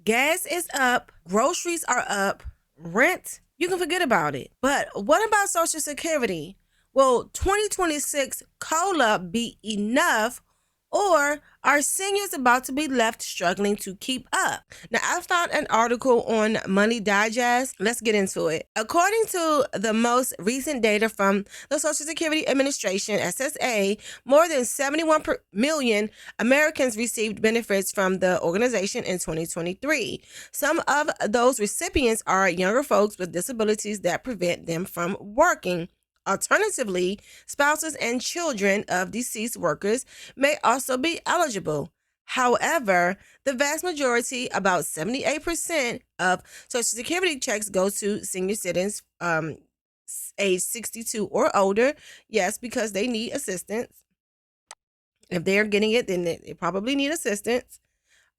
Gas is up, groceries are up, rent, you can forget about it. But what about Social Security? Will 2026 COLA be enough, or are seniors about to be left struggling to keep up? Now, I found an article on Money Digest. Let's get into it. According to the most recent data from the Social Security Administration, SSA, more than 71 million Americans received benefits from the organization in 2023. Some of those recipients are younger folks with disabilities that prevent them from working. Alternatively, spouses and children of deceased workers may also be eligible. However, the vast majority, about 78% of Social Security checks, go to senior citizens age 62 or older. Yes, because they need assistance. If they're getting it, then they probably need assistance.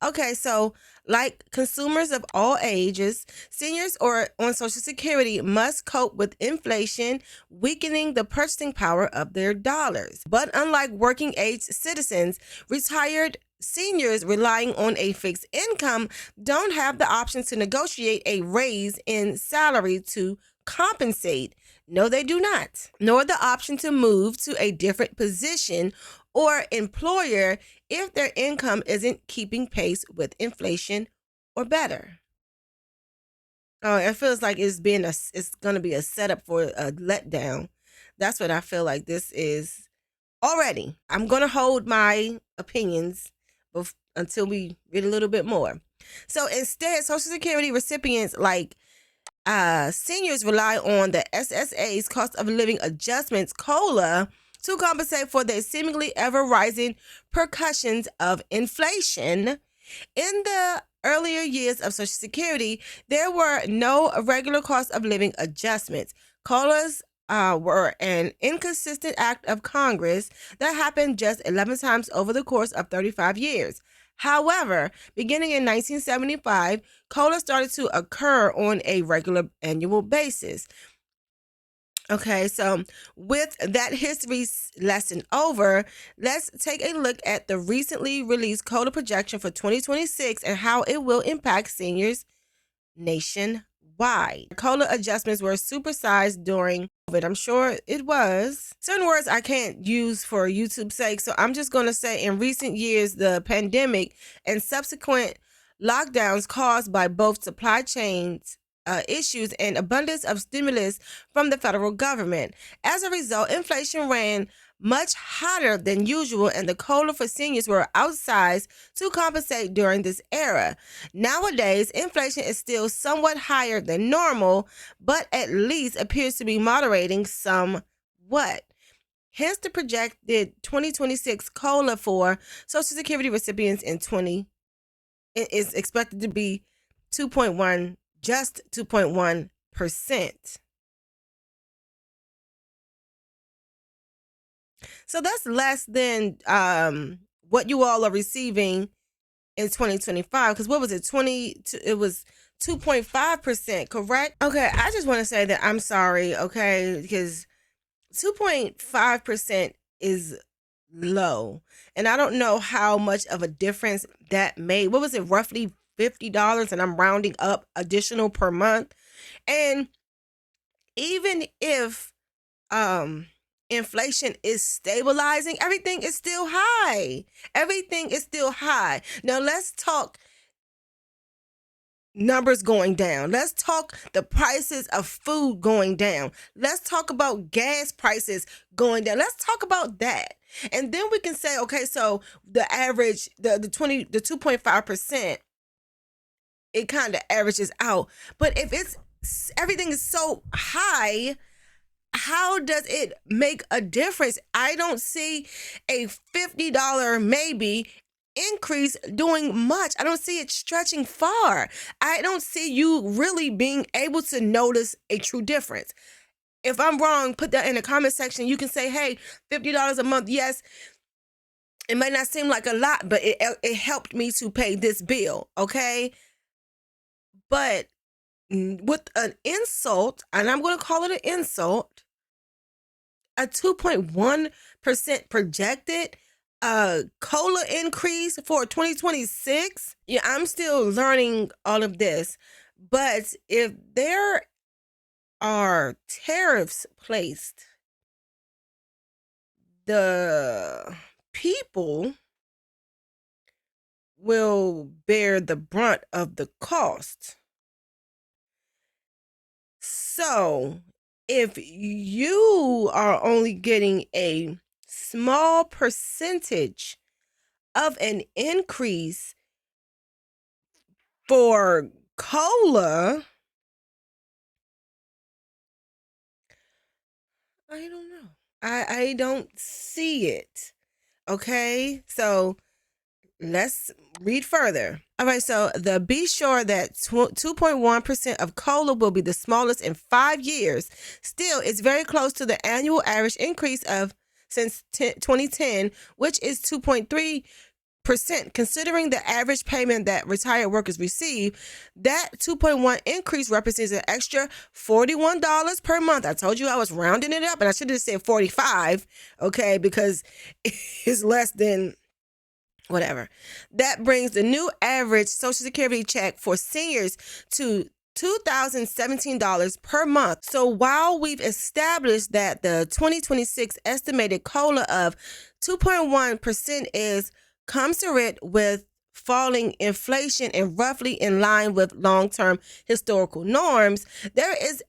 Okay, so like consumers of all ages, seniors or on Social Security must cope with inflation, weakening the purchasing power of their dollars. But unlike working age citizens, retired seniors relying on a fixed income don't have the option to negotiate a raise in salary to compensate. No, they do not. Nor the option to move to a different position or employer if their income isn't keeping pace with inflation or better. Oh, it feels like it's going to be a setup for a letdown. That's what I feel like this is already. I'm going to hold my opinions until we read a little bit more. So instead, Social Security recipients like seniors rely on the SSA's cost of living adjustments, COLA, to compensate for the seemingly ever-rising repercussions of inflation. In the earlier years of Social Security, there were no regular cost of living adjustments. COLAs were an inconsistent act of Congress that happened just 11 times over the course of 35 years. However, beginning in 1975, COLA started to occur on a regular annual basis. Okay, so with that history lesson over, let's take a look at the recently released COLA projection for 2026 and how it will impact seniors nationwide. COLA adjustments were supersized during COVID. I'm sure it was. Certain words I can't use for YouTube's sake, so I'm just going to say in recent years, the pandemic and subsequent lockdowns caused by both supply chains issues and abundance of stimulus from the federal government. As a result, inflation ran much hotter than usual, and the COLA for seniors were outsized to compensate during this era. Nowadays, inflation is still somewhat higher than normal, but at least appears to be moderating somewhat. Hence, the projected 2026 COLA for Social Security recipients is expected to be just 2.1%. So that's less than what you all are receiving in 2025. Because what was it? It was 2.5%, correct? Okay, I just want to say that I'm sorry, okay, because 2.5% is low. And I don't know how much of a difference that made. What was it, roughly $50, and I'm rounding up additional per month. And even if inflation is stabilizing, everything is still high. Everything is still high. Now let's talk numbers going down. Let's talk the prices of food going down. Let's talk about gas prices going down. Let's talk about that. And then we can say, okay, so the average, the 2.5%, it kind of averages out. But if everything is so high, how does it make a difference? I don't see a $50 maybe increase doing much. I don't see it stretching far. I don't see you really being able to notice a true difference. If I'm wrong, put that in the comment section. You can say, hey, $50 a month, yes, it may not seem like a lot, but it helped me to pay this bill, okay? But with an insult, and I'm going to call it an insult, a 2.1% projected, COLA increase for 2026. Yeah, I'm still learning all of this. But if there are tariffs placed, the people will bear the brunt of the cost. So if you are only getting a small percentage of an increase for COLA, I don't know. I don't see it. Okay, so let's read further. All right, so be sure that 2.1% of COLA will be the smallest in 5 years. Still, it's very close to the annual average increase of since 2010, which is 2.3%. Considering the average payment that retired workers receive, that 2.1 increase represents an extra $41 per month. I told you I was rounding it up, and I should have said 45, okay, because it's less than whatever. That brings the new average Social Security check for seniors to $2,017 per month. So while we've established that the 2026 estimated COLA of 2.1% is commensurate with falling inflation and roughly in line with long-term historical norms, there is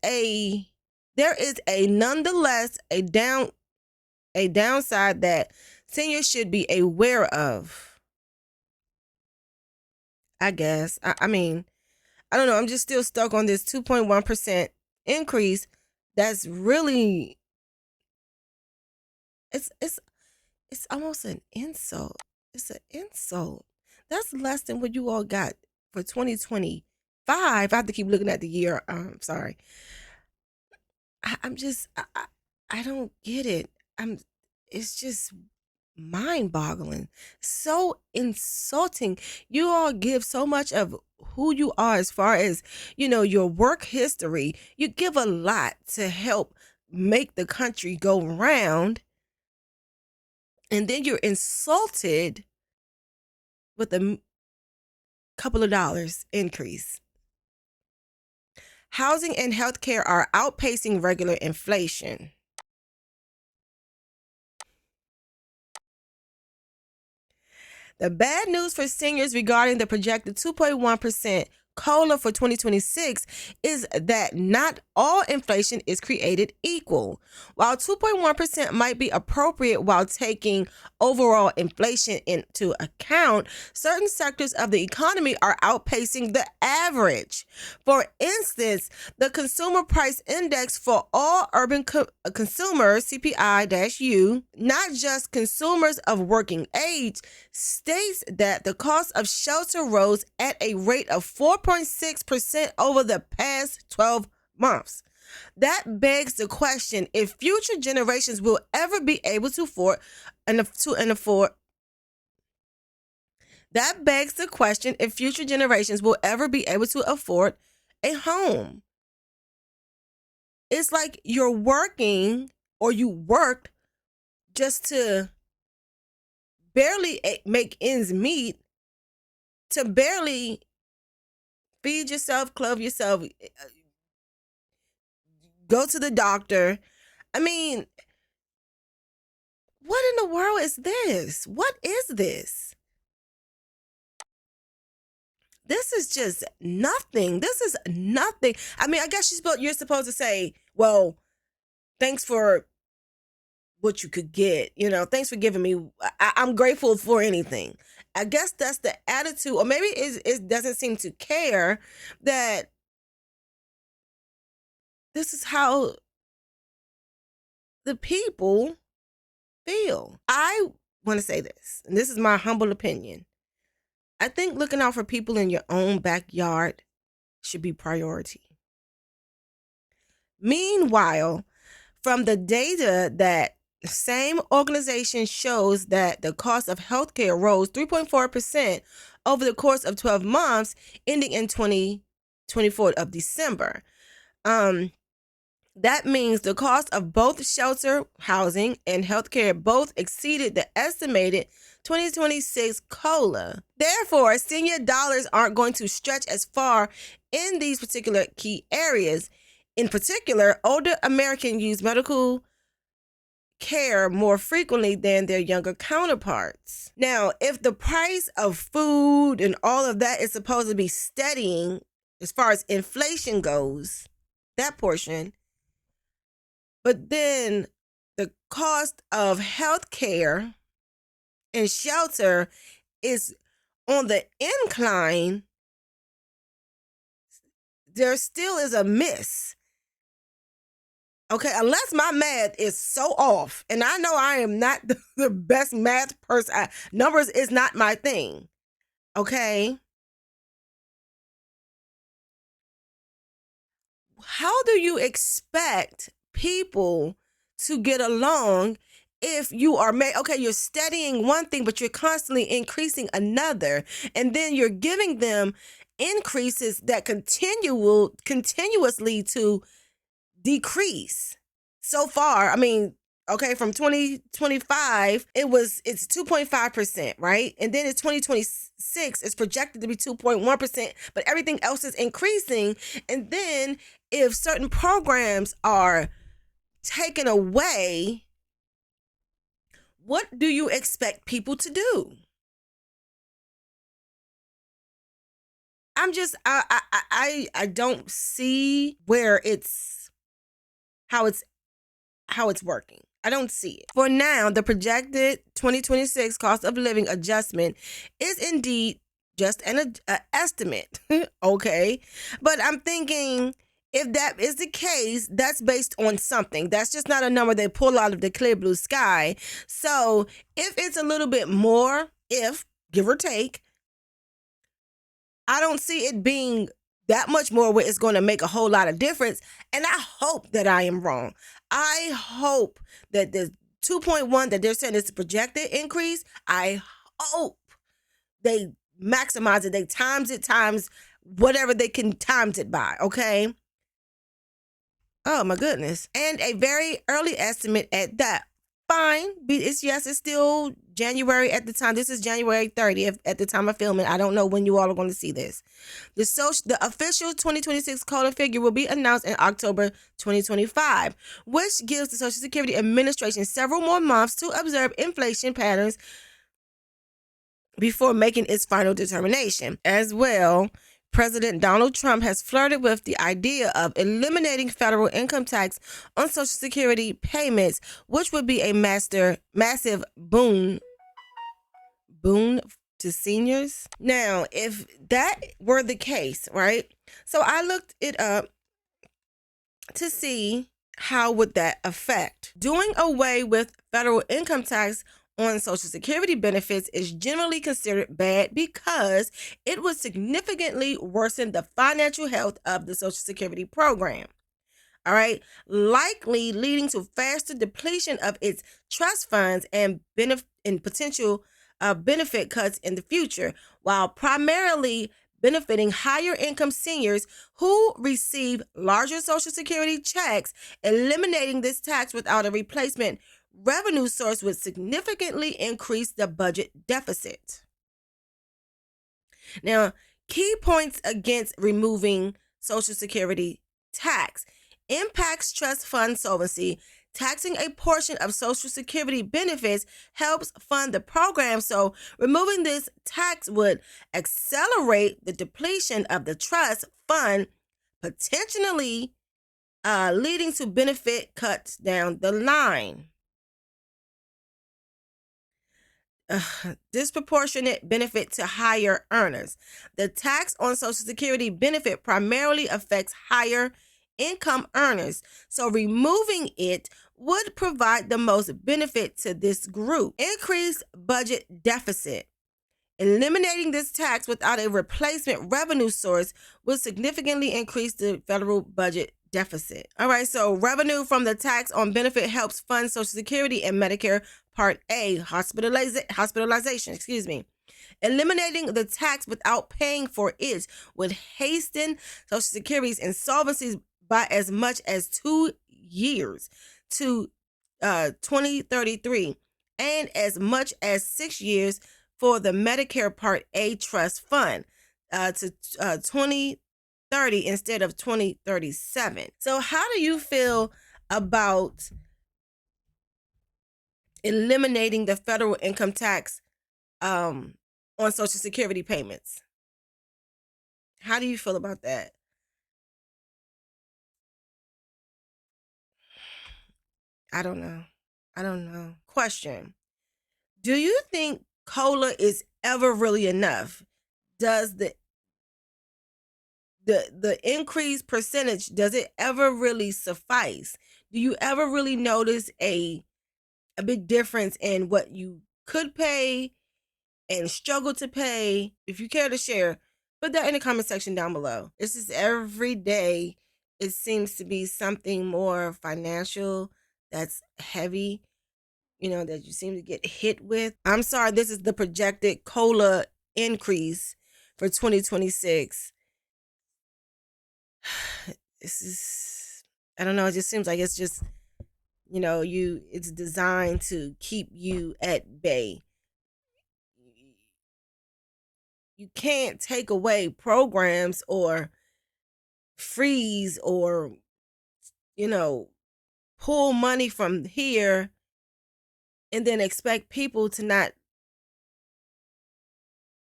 nonetheless a downside that seniors should be aware of. I guess. I mean, I don't know. I'm just still stuck on this 2.1% increase. That's really it's almost an insult. It's an insult. That's less than what you all got for 2025. I have to keep looking at the year. Sorry. I'm just I don't get it. It's just mind-boggling, so insulting. You all give so much of who you are as far as, your work history. You give a lot to help make the country go round, and then you're insulted with a couple of dollars increase. Housing and healthcare are outpacing regular inflation. The bad news for seniors regarding the projected 2.1% COLA for 2026 is that not all inflation is created equal. While 2.1% might be appropriate while taking overall inflation into account, certain sectors of the economy are outpacing the average. For instance, the Consumer Price Index for all urban consumers, CPI-U, not just consumers of working age, states that the cost of shelter rose at a rate of 4.6% over the past 12 months. That begs the question if future generations will ever be able to afford. That begs the question if future generations will ever be able to afford a home. It's like you're working, or you worked just to barely make ends meet, to barely feed yourself, clothe yourself, go to the doctor. I mean, what in the world is this? What is this? This is just nothing. This is nothing. I mean, I guess you're supposed to say, well, thanks for what you could get. Thanks for giving me. I'm grateful for anything. I guess that's the attitude, or maybe it doesn't seem to care that this is how the people feel. I want to say this, and this is my humble opinion. I think looking out for people in your own backyard should be priority. Meanwhile, from the data that same organization shows that the cost of healthcare rose 3.4% over the course of 12 months, ending in 2024 of December. That means the cost of both shelter, housing, and healthcare both exceeded the estimated 2026 COLA. Therefore, senior dollars aren't going to stretch as far in these particular key areas. In particular, older Americans use medical care more frequently than their younger counterparts. Now, if the price of food and all of that is supposed to be steadying as far as inflation goes, that portion, but then the cost of health care and shelter is on the incline, there still is a miss. Okay, unless my math is so off, and I know I am not the best math person. Numbers is not my thing. Okay. How do you expect people to get along if you are you're studying one thing, but you're constantly increasing another, and then you're giving them increases that continuously to decrease. So far, I mean, okay, from 2025, it's 2.5%, right? And then in 2026, it's projected to be 2.1%, but everything else is increasing. And then if certain programs are taken away, what do you expect people to do? I don't see where how it's working. I don't see it. For now, the projected 2026 cost of living adjustment is indeed just an estimate. Okay. But I'm thinking, if that is the case, that's based on something. That's just not a number they pull out of the clear blue sky. So if it's a little bit more, give or take, I don't see it being that much more where it's going to make a whole lot of difference. And I hope that I am wrong. I hope that the 2.1 that they're saying is the projected increase, I hope they maximize it. They times whatever they can times it by, okay? Oh, my goodness. And a very early estimate at that. Fine. It's still January at the time. This is January 30th at the time of filming. I don't know when you all are going to see this. The official 2026 COLA figure will be announced in October 2025, which gives the Social Security Administration several more months to observe inflation patterns before making its final determination. As well, President Donald Trump has flirted with the idea of eliminating federal income tax on Social Security payments, which would be a massive boon to seniors. Now, if that were the case, right? So I looked it up to see how would that affect. Doing away with federal income tax on Social Security benefits is generally considered bad because it would significantly worsen the financial health of the Social Security program. All right, likely leading to faster depletion of its trust funds and potential benefit cuts in the future, while primarily benefiting higher income seniors who receive larger Social Security checks. Eliminating this tax without a replacement revenue source would significantly increase the budget deficit. Now, key points against removing Social Security tax: impacts trust fund solvency. Taxing a portion of Social Security benefits helps fund the program, so removing this tax would accelerate the depletion of the trust fund, potentially leading to benefit cuts down the line. Disproportionate benefit to higher earners. The tax on Social Security benefit primarily affects higher income earners, so removing it would provide the most benefit to this group. Increased budget deficit. Eliminating this tax without a replacement revenue source would significantly increase the federal budget deficit. All right, so revenue from the tax on benefit helps fund Social Security and Medicare Part A hospitalization. Eliminating the tax without paying for it would hasten Social Security's insolvency by as much as 2 years to 2033, and as much as 6 years for the Medicare Part A Trust Fund to 2030 instead of 2037. So how do you feel about eliminating the federal income tax on Social Security payments? How do you feel about that? I don't know. I don't know. Question: do you think COLA is ever really enough? Does the increased percentage, does it ever really suffice? Do you ever really notice a big difference in what you could pay and struggle to pay? If you care to share, put that in the comment section down below. It's just every day it seems to be something more financial that's heavy, that you seem to get hit with. I'm sorry, this is the projected COLA increase for 2026. This is, I don't know, it just seems like it's just, it's designed to keep you at bay. You can't take away programs or freeze or, pull money from here and then expect people to not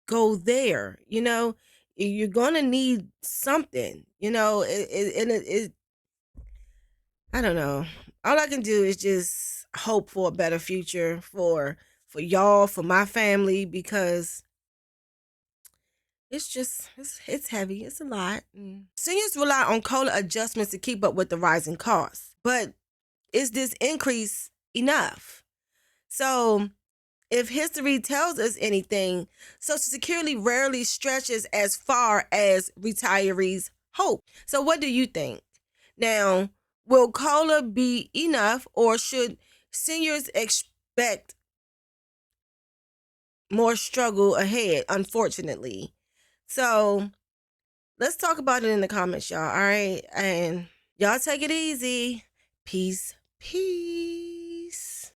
go there. You're gonna need something. I don't know. All I can do is just hope for a better future for y'all, for my family, because it's heavy. It's a lot. Seniors rely on COLA adjustments to keep up with the rising costs. But is this increase enough? So, if history tells us anything, Social Security rarely stretches as far as retirees hope. So what do you think? Now, will COLA be enough, or should seniors expect more struggle ahead, unfortunately? So let's talk about it in the comments, y'all. All right. And y'all take it easy. Peace. Peace.